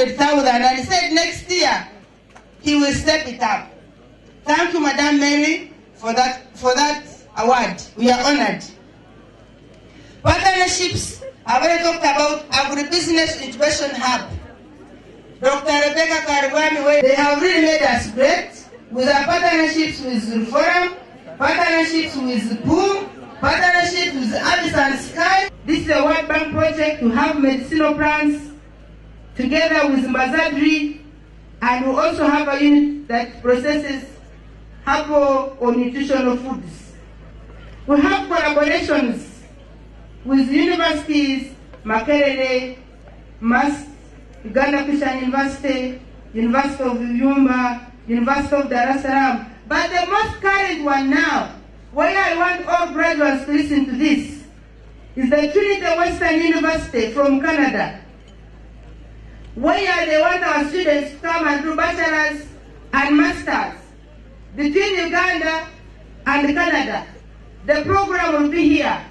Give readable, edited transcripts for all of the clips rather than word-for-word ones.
200,000, and he said next year he will step it up. Thank you, Madam Mary, for that award. We are honored. Partnerships, I've already talked about agribusiness incubation hub. Dr. Rebecca Karugami, they have really made us great with our partnerships with Forum, partnerships with Boom, partnerships with Abyss and Sky. This is a World Bank project to have medicinal plants together with Mazadri, and we also have a unit that processes herbal or nutritional foods. We have collaborations with universities, Makerere, MAST, Uganda Christian University, University of Yumba, University of Dar es Salaam. But the most current one now, where I want all graduates to listen to this, is the Trinity Western University from Canada, where they want our students to come and do bachelors and masters between Uganda and Canada. The program will be here,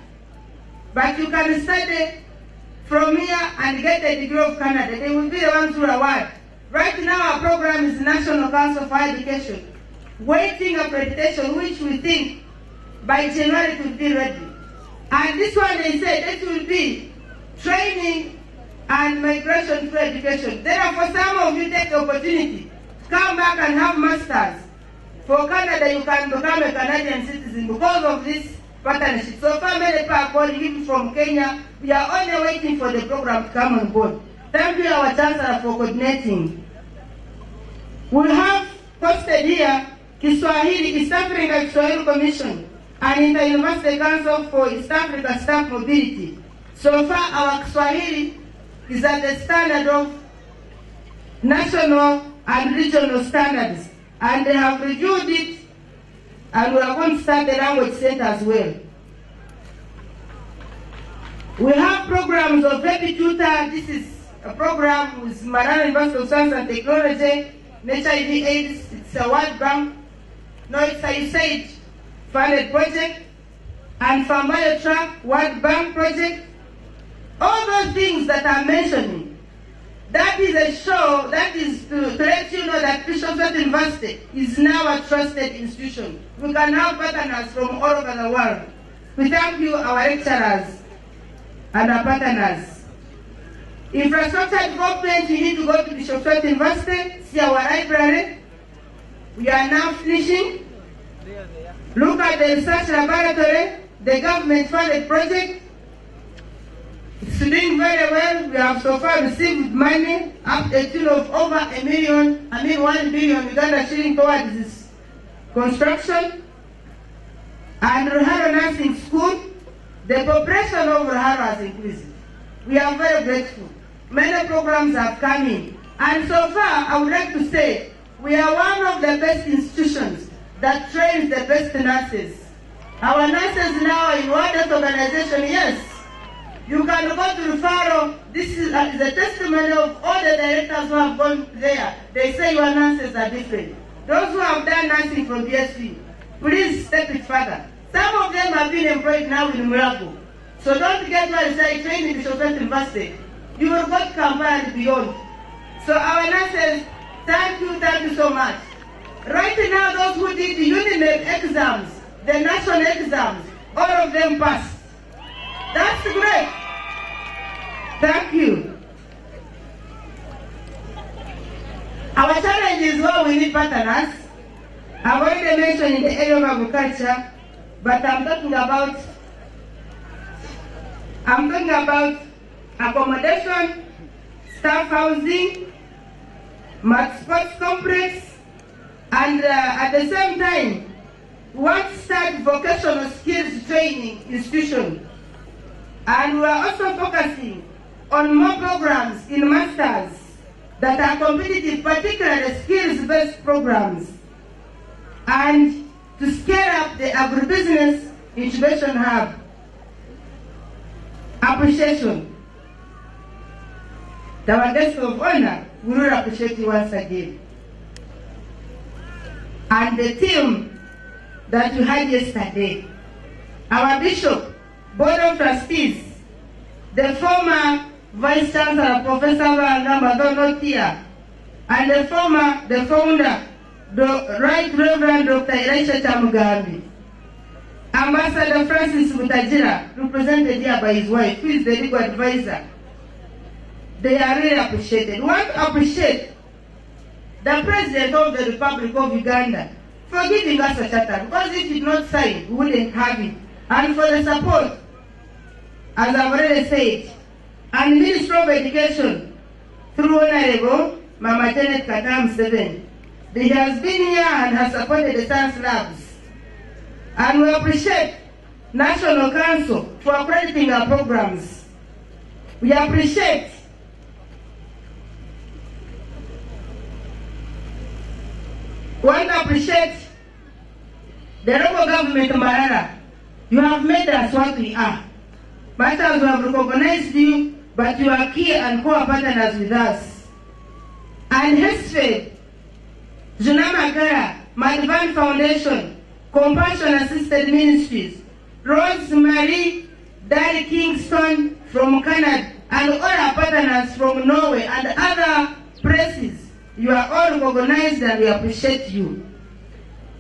but you can study from here and get the degree of Canada. They will be the ones who award. Right now our program is National Council for Education, waiting accreditation, which we think by January it will be ready. And this one they said it will be training and migration through education. Therefore, some of you take the opportunity to come back and have masters. For Canada, you can become a Canadian citizen because of this partnership. So far, many people are calling, even from Kenya. We are only waiting for the program to come on board. Thank you, our Chancellor, for coordinating. We have posted here Kiswahili, East Africa Kiswahili Commission, and Inter-University Council for East Africa Staff Mobility. So far, our Kiswahili is at the standard of national and regional standards, and they have reviewed it, and we are going to start the language center as well. We have programs of Baby Tutor. This is a program with Marana University of Science and Technology, HIV/AIDS. It's a World Bank, no, it's a USAID funded project, and Fambayo Track World Bank project. All those things that I'm mentioning, that is a show, that is to let you know that Stuart University is now a trusted institution. We can have partners from all over the world. We thank you, our lecturers and our partners. Infrastructure development, you need to go to Stuart University, see our library. We are now finishing. Look at the research laboratory, the government funded project. It's doing very well. We have so far received money up to a tune of over 1 billion Uganda shilling towards this construction. And Ruharo Nursing School, the population of Ruharo has increased. We are very grateful. Many programs have come in. And so far, I would like to say, we are one of the best institutions that trains the best nurses. Our nurses now in World Health Organization, yes. You can go to Rufaro. This is a testimony of all the directors who have gone there. They say your nurses are different. Those who have done nursing from BSc, please step it further. Some of them have been employed now in Murago. So don't get where you say training in Stuart University. You will go to Kampala and beyond. So our nurses, thank you so much. Right now, those who did the UNIMED exams, the national exams, all of them passed. That's great. Thank you. Our challenge is where we need partners. I've already mentioned in the area of agriculture, but I'm talking about accommodation, staff housing, sports complex, and at the same time, we want to start vocational skills training institution. And we are also focusing on more programs in masters that are competitive, particularly skills-based programs, and to scale up the agribusiness incubation hub. Appreciation. Our guest of honor, we will appreciate you once again. And the team that you had yesterday, our bishop, board of trustees, the former Vice Chancellor Professor Vangamba, though not here, and the founder, the Right Reverend Dr. Elisha Chamugambi. Ambassador Francis Mutajira, represented here by his wife, who is the legal advisor. They are really appreciated. We want to appreciate the President of the Republic of Uganda for giving us a charter, because if he did not sign, we wouldn't have it. And for the support, as I've already said, and Minister of Education, through Honorable Mama Janet Katam Seven. He has been here and has supported the science labs. And we appreciate National Council for accrediting our programs. We appreciate the local government, Marara. You have made us what we are. Bachelors, we have recognized you, but you are key and core partners with us. And Hesfeld, Junama Gara, Madvan Foundation, Compassion Assisted Ministries, Rosemary, Daddy Kingston from Canada, and all our partners from Norway and other places. You are all recognized and we appreciate you.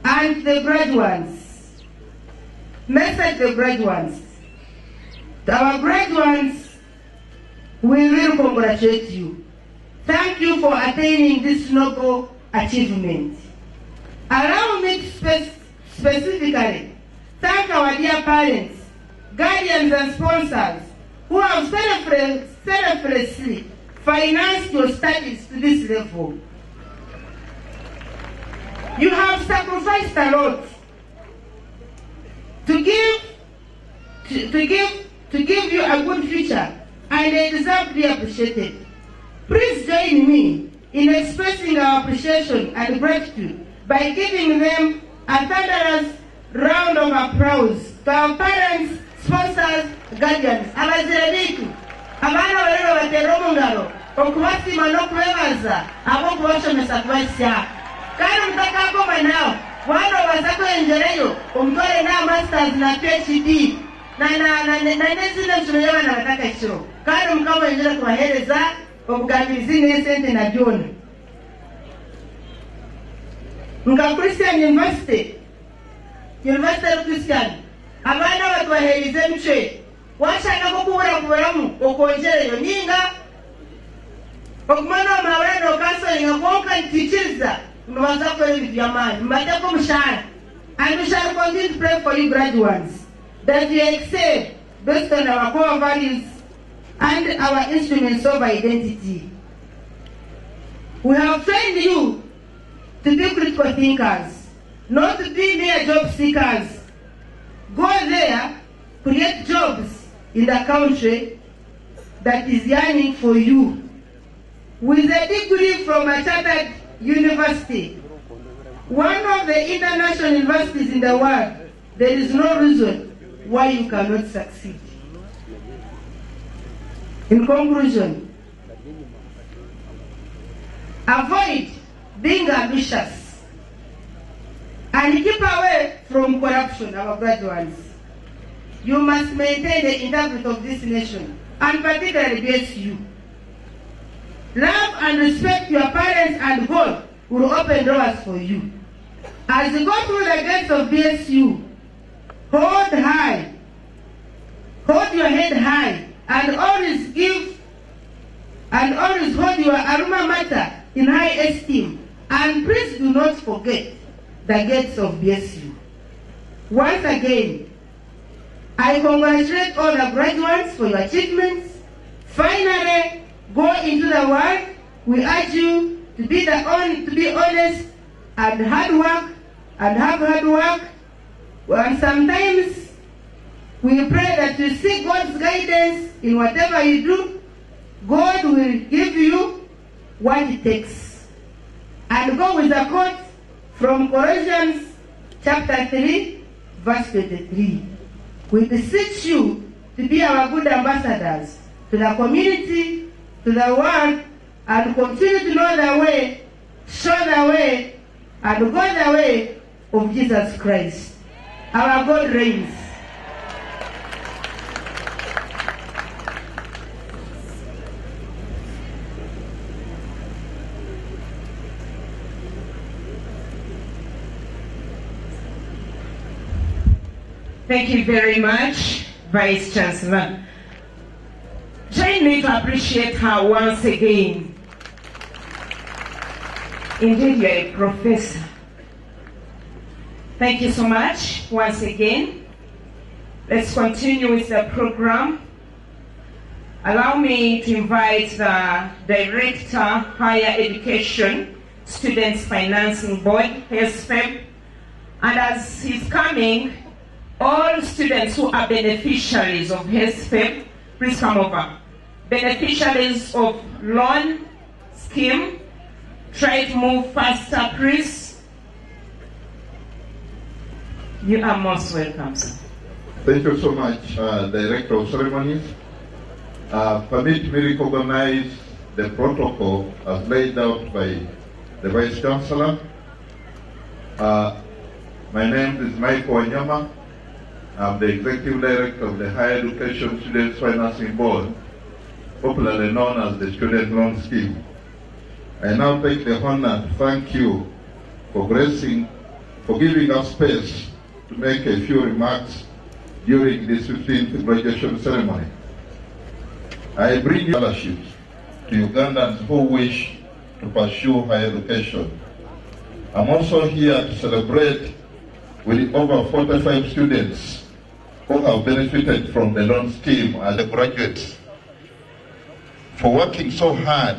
And the graduates, message the graduates. Our graduates, we will congratulate you. Thank you for attaining this noble achievement. Allow me to specifically thank our dear parents, guardians and sponsors who have selflessly financed your studies to this level. You have sacrificed a lot to give you a good future, and they deserve to be appreciated. Please join me in expressing our appreciation and gratitude by giving them a thunderous round of applause to our parents, sponsors, guardians. Abazirabitu, abana walero bateromo ngalo, okubasima n'okwebaza ab'okubasomesa kubasya. Kale mutaka akoma nao, wana obasako enjereyo, omutwale na masters na PhD, na nezina nsolo y'abaana bataka ekiro. Kale mukama enjera kubahereza obugambirizi n'esente na byona. Nga Christian University of Christian, abana batwaherize mchwe, washaka kukubura kuburamu, okonjereyo ninga, okumano mawara no kanso inga konka ntichiza, mwaza kwa yamani, mbatako mshara. And we shall continue to pray for you graduates, that you excel based on our core values and our instruments of identity. We have trained you to be critical thinkers, not to be mere job seekers. Go there, create jobs in the country that is yearning for you. With a degree from a chartered university, one of the international universities in the world, there is no reason why you cannot succeed. In conclusion, avoid being ambitious and keep away from corruption, our graduates. You must maintain the integrity of this nation, and particularly BSU. Love and respect your parents, and God will open doors for you. As you go through the gates of BSU, hold your head high, and always hold your alma mater in high esteem. And please do not forget the gates of BSU. Once again, I congratulate all the graduates for your achievements. Finally, go into the world. We urge you to be honest and hard work, and have hard work. And sometimes we pray that you seek God's guidance in whatever you do. God will give you what it takes. And go with a quote from Colossians chapter 3, verse 23. We beseech you to be our good ambassadors to the community, to the world, and continue to know the way, show the way, and go the way of Jesus Christ. Our God reigns. Thank you very much, Vice Chancellor. Join me to appreciate her once again. Indeed, you're a professor. Thank you so much once again. Let's continue with the program. Allow me to invite the Director, Higher Education, Students Financing Board, HESFEB. And as he's coming, all students who are beneficiaries of HESFEB, please come over. Beneficiaries of loan scheme, try to move faster, please. You are most welcome, sir. Thank you so much, Director of Ceremonies. Permit me to recognize the protocol as laid out by the Vice Chancellor. My name is Michael Wanyama. I'm the Executive Director of the Higher Education Students Financing Board, popularly known as the Student Loan Scheme. I now take the honor to thank you for giving us space to make a few remarks during this 15th graduation ceremony. I bring scholarships to Ugandans who wish to pursue higher education. I'm also here to celebrate with over 45 students who have benefited from the loan scheme as the graduates for working so hard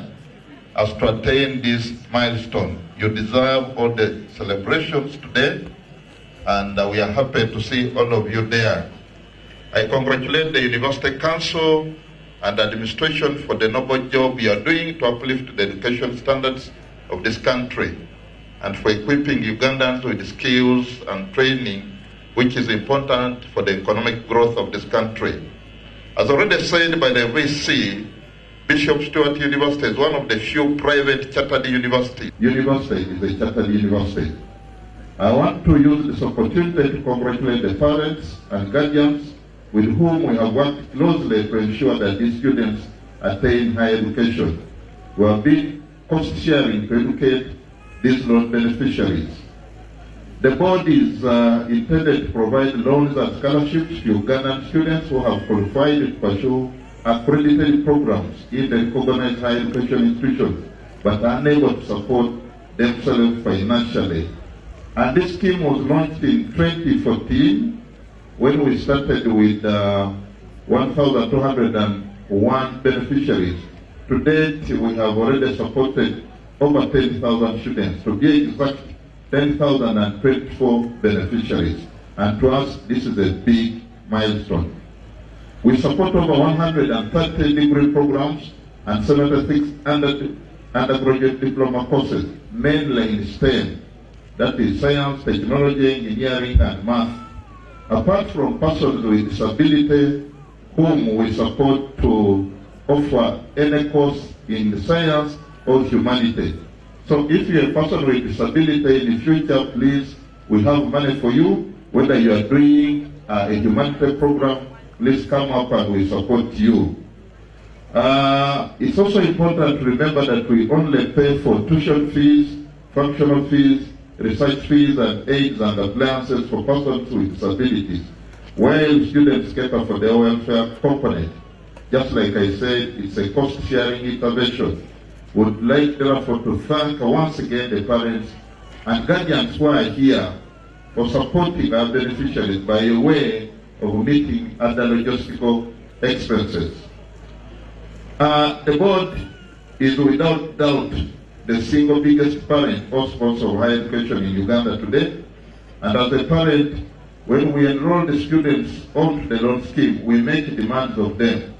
as to attain this milestone. You deserve all the celebrations today, and we are happy to see all of you there. I congratulate the University Council and administration for the noble job you are doing to uplift the education standards of this country and for equipping Ugandans with skills and training which is important for the economic growth of this country. As already said by the VC, Bishop Stuart University is one of the few private chartered universities. University is a chartered university. I want to use this opportunity to congratulate the parents and guardians with whom we have worked closely to ensure that these students attain higher education. We have been cost-sharing to educate these loan beneficiaries. The board is intended to provide loans and scholarships to Ugandan students who have qualified to pursue accredited programs in the recognized higher education institutions, but are unable to support themselves financially. And this scheme was launched in 2014 when we started with 1,201 beneficiaries. To date, we have already supported over 10,000 students. To be exact, 10,024 beneficiaries. And to us, this is a big milestone. We support over 130 degree programs and 76 undergraduate diploma courses, mainly in STEM. That is science, technology, engineering, and math. Apart from persons with disability, whom we support to offer any course in science or humanity. So if you're a person with disability in the future, please, we have money for you. Whether you are doing a humanity program, please come up and we support you. It's also important to remember that we only pay for tuition fees, functional fees, research fees, and aids and appliances for persons with disabilities, while students cater for their welfare component. Just like I said, it's a cost-sharing intervention. Would like therefore to thank once again the parents and guardians who are here for supporting our beneficiaries by way of meeting other logistical expenses. The board is without doubt the single biggest parent or sponsor of higher education in Uganda today. And as a parent, when we enroll the students onto the loan scheme, we make demands of them.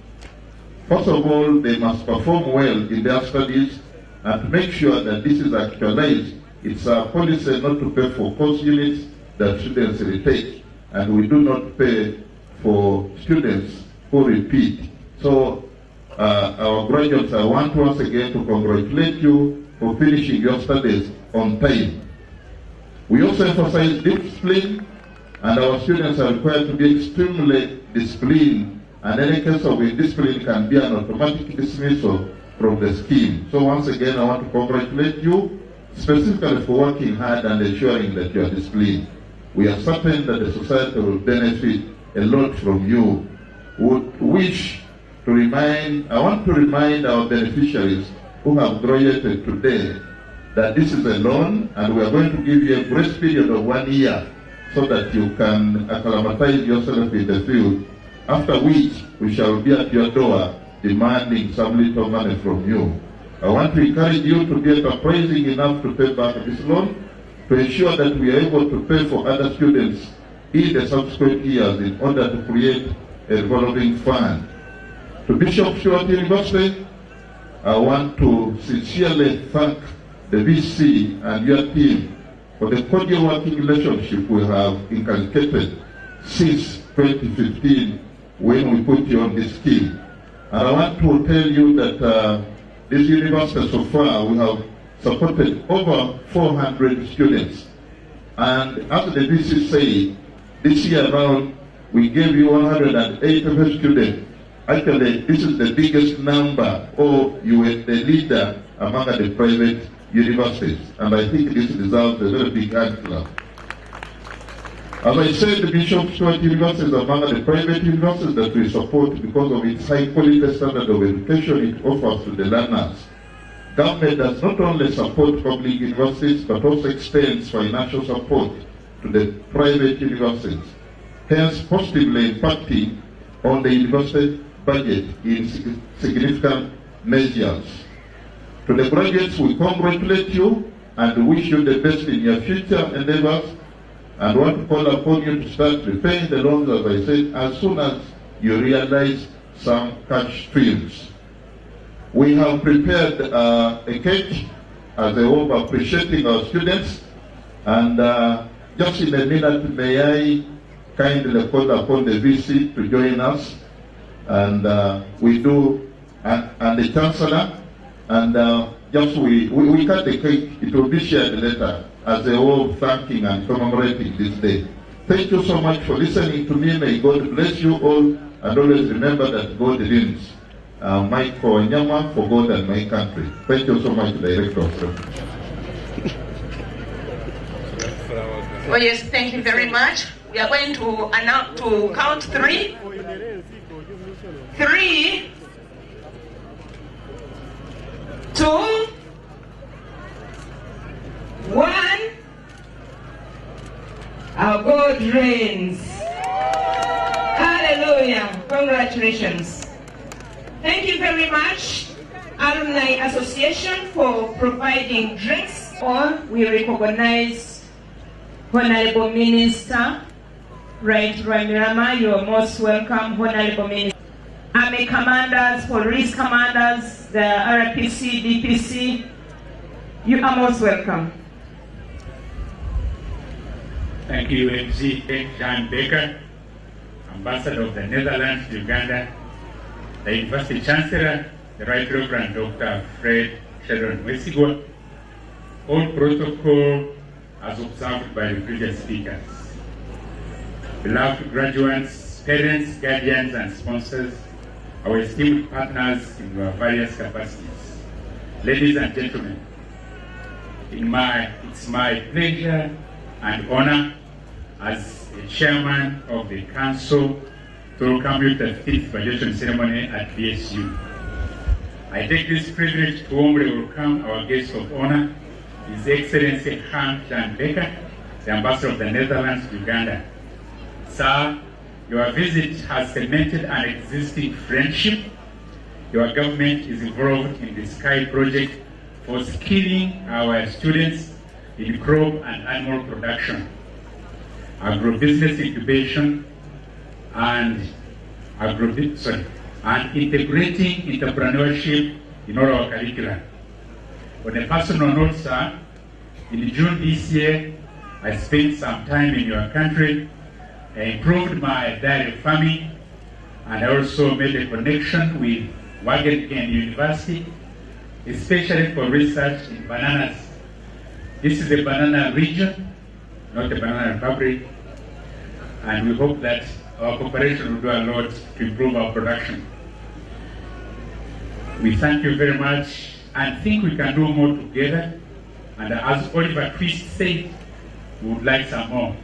First of all, they must perform well in their studies, and to make sure that this is actualized, it's our policy not to pay for course units that students retake, and we do not pay for students who repeat. So our graduates, I want once again to congratulate you for finishing your studies on time. We also emphasize discipline, and our students are required to be extremely disciplined, and any case of indiscipline can be an automatic dismissal from the scheme. So once again, I want to congratulate you specifically for working hard and ensuring that you are disciplined. we are certain that the society will benefit a lot from you. I want to remind our beneficiaries who have graduated today that this is a loan, and we are going to give you a grace period of 1 year so that you can acclimatize yourself in the field, after which we shall be at your door demanding some little money from you. I want to encourage you to be enterprising enough to pay back this loan, to ensure that we are able to pay for other students in the subsequent years in order to create a revolving fund. To Bishop Stuart University, I want to sincerely thank the VC and your team for the cordial working relationship we have inculcated since 2015 when we put you on this scheme. And I want to tell you that this university so far, we have supported over 400 students. And as the VC said, this year around, we gave you 180 students. Actually, this is the biggest number, or you were the leader among the private universities. And I think this deserves a very big hand clap. As I said, the Bishop Stuart University is among the private universities that we support because of its high quality standard of education it offers to the learners. Government does not only support public universities, but also extends financial support to the private universities, hence positively impacting on the university budget in significant measures. To the graduates, we congratulate you and wish you the best in your future endeavors, and want to call upon you to start repaying the loans, as I said, as soon as you realize some cash streams. We have prepared a cake as a way of appreciating our students, and just in a minute, may I kindly call upon the VC to join us, and we do, and the Chancellor, and just we cut the cake. It will be shared later as a way of thanking and commemorating this day. Thank you so much for listening to me. May God bless you all, and always remember that God wins. Michael Nyama, for God and my country. Thank you so much, Director. Oh yes, thank you very much. We are going to count three. 3, 2, 1. Our God reigns. Hallelujah. Congratulations. Thank you very much, Alumni Association, for providing drinks. We recognize Honorable Minister, Right Ramirama. You are most welcome, Honorable Minister. Army commanders, police commanders, the RPC, DPC, you are most welcome. Thank you, MC Jan Baker, Ambassador of the Netherlands to Uganda, the University Chancellor, the Right Reverend Dr. Fred Sharon Wesigwa, all protocol as observed by the previous speakers. Beloved graduates, parents, guardians, and sponsors, our esteemed partners in your various capacities. Ladies and gentlemen, it's my pleasure and honor as the chairman of the council to welcome you to the 5th graduation ceremony at BSU. I take this privilege to warmly welcome our guest of honor, His Excellency Hans Jan Becker, the Ambassador of the Netherlands to Uganda. Sir, your visit has cemented an existing friendship. Your government is involved in the SKY project for skilling our students in crop and animal production, agribusiness incubation, and integrating entrepreneurship in all our curricula. On a personal note, sir, in June this year, I spent some time in your country. I improved my dairy farming, and I also made a connection with Wageningen University, especially for research in bananas. This is a banana region, not a banana republic, and we hope that our cooperation will do a lot to improve our production. We thank you very much and think we can do more together, and as Oliver Twist said, we would like some more.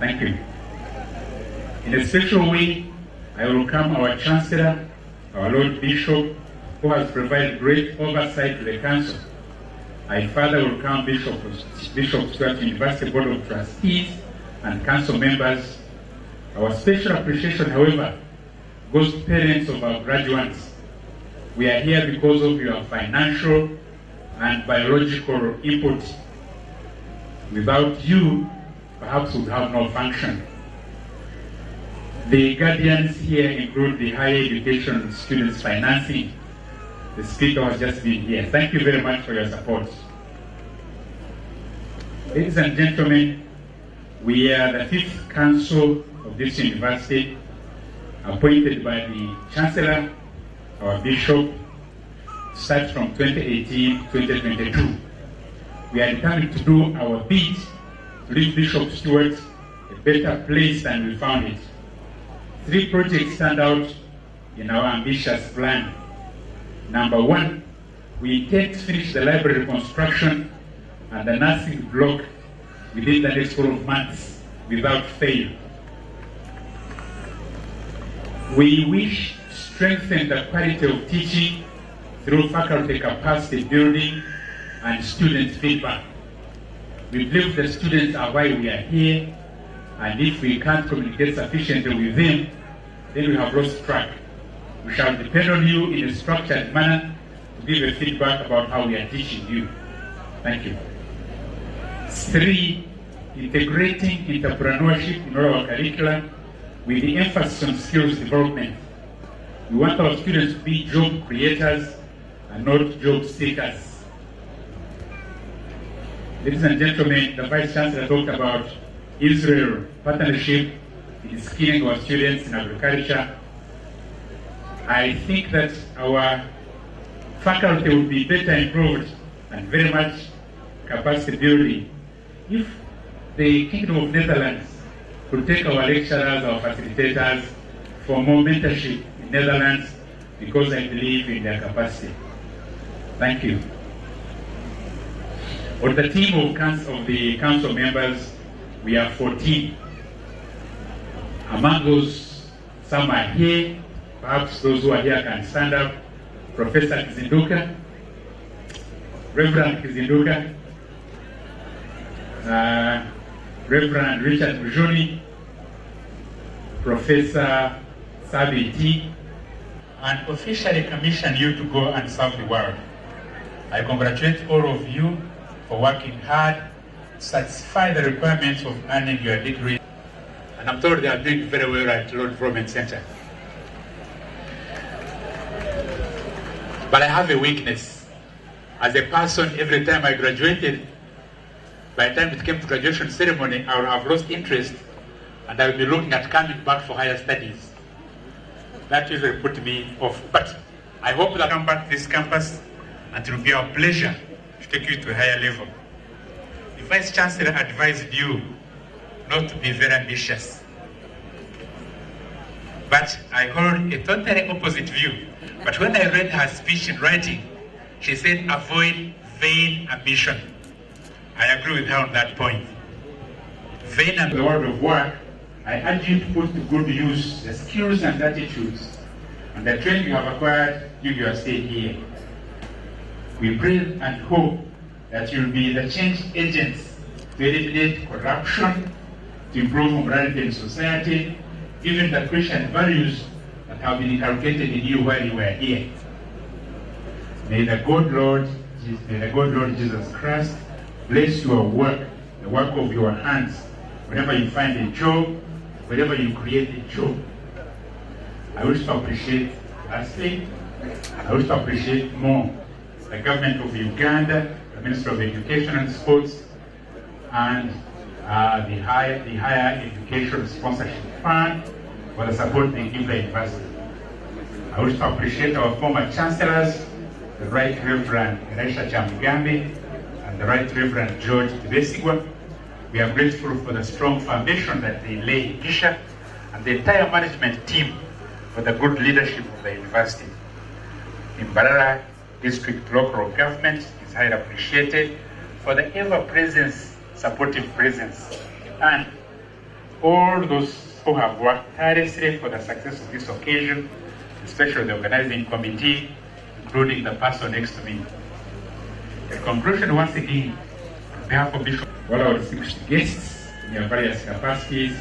Thank you. In a special way, I welcome our Chancellor, our Lord Bishop, who has provided great oversight to the Council. I further welcome Bishop Stuart University Board of Trustees and Council members. Our special appreciation, however, goes to parents of our graduates. We are here because of your financial and biological input. Without you, perhaps we would have no function. The guardians here include the higher education students financing. The speaker has just been here. Thank you very much for your support. Ladies and gentlemen, we are the 5th council of this university, appointed by the Chancellor, our Bishop, start from 2018-2022. We are determined to do our bit to leave Bishop Stuart a better place than we found it. 3 projects stand out in our ambitious plan. Number 1, we intend to finish the library construction and the nursing block within the next 12 months without fail. We wish to strengthen the quality of teaching through faculty capacity building and student feedback. We believe the students are why we are here, and if we can't communicate sufficiently with them, then we have lost track. We shall depend on you in a structured manner to give a feedback about how we are teaching you. Thank you. 3, integrating entrepreneurship in all our curricula with the emphasis on skills development. We want our students to be job creators and not job seekers. Ladies and gentlemen, the Vice Chancellor talked about Israel partnership in skilling our students in agriculture. I think that our faculty would be better improved and very much capacity building if the Kingdom of Netherlands could take our lecturers, our facilitators for more mentorship in Netherlands, because I believe in their capacity. Thank you. On the team of the council members, we are 14. Among those, some are here. Perhaps those who are here can stand up. Professor Kizinduka, Reverend Kizinduka, Reverend Richard Mujuni, Professor Sabiti, and officially commission you to go and serve the world. I congratulate all of you for working hard to satisfy the requirements of earning your degree. And I'm told they are doing very well at Lord Development Center. But I have a weakness. As a person, every time I graduated, by the time it came to graduation ceremony, I would have lost interest and I would be looking at coming back for higher studies. That usually put me off. But I hope that I come back to this campus and it will be our pleasure to take you to a higher level. The Vice Chancellor advised you not to be very ambitious. But I hold a totally opposite view. But when I read her speech in writing, she said, avoid vain ambition. I agree with her on that point. Vain and the world of work, I urge you to put to good use the skills and attitudes and the training you have acquired during your stay here. We pray and hope that you'll be the change agents to eliminate corruption, to improve morality in society, given the Christian values that have been inculcated in you while you were here. May the good Lord Jesus Christ bless your work, the work of your hands, whenever you find a job, whenever you create a job. I wish to appreciate, lastly, I wish to appreciate more the government of Uganda, the Ministry of Education and Sports, and the Higher Education Sponsorship Fund for the support they give the university. I wish to appreciate our former chancellors, the Right Reverend Elisha Chamugambi and the Right Reverend George Tibesigwa. We are grateful for the strong foundation that they lay in Isha and the entire management team for the good leadership of the university. In Barara District Local Government is highly appreciated for the ever-present supportive presence. And all those who have worked tirelessly for the success of this occasion, especially the organizing committee, including the person next to me. In conclusion, once again, on behalf of Bishop, all our distinguished guests in their various capacities,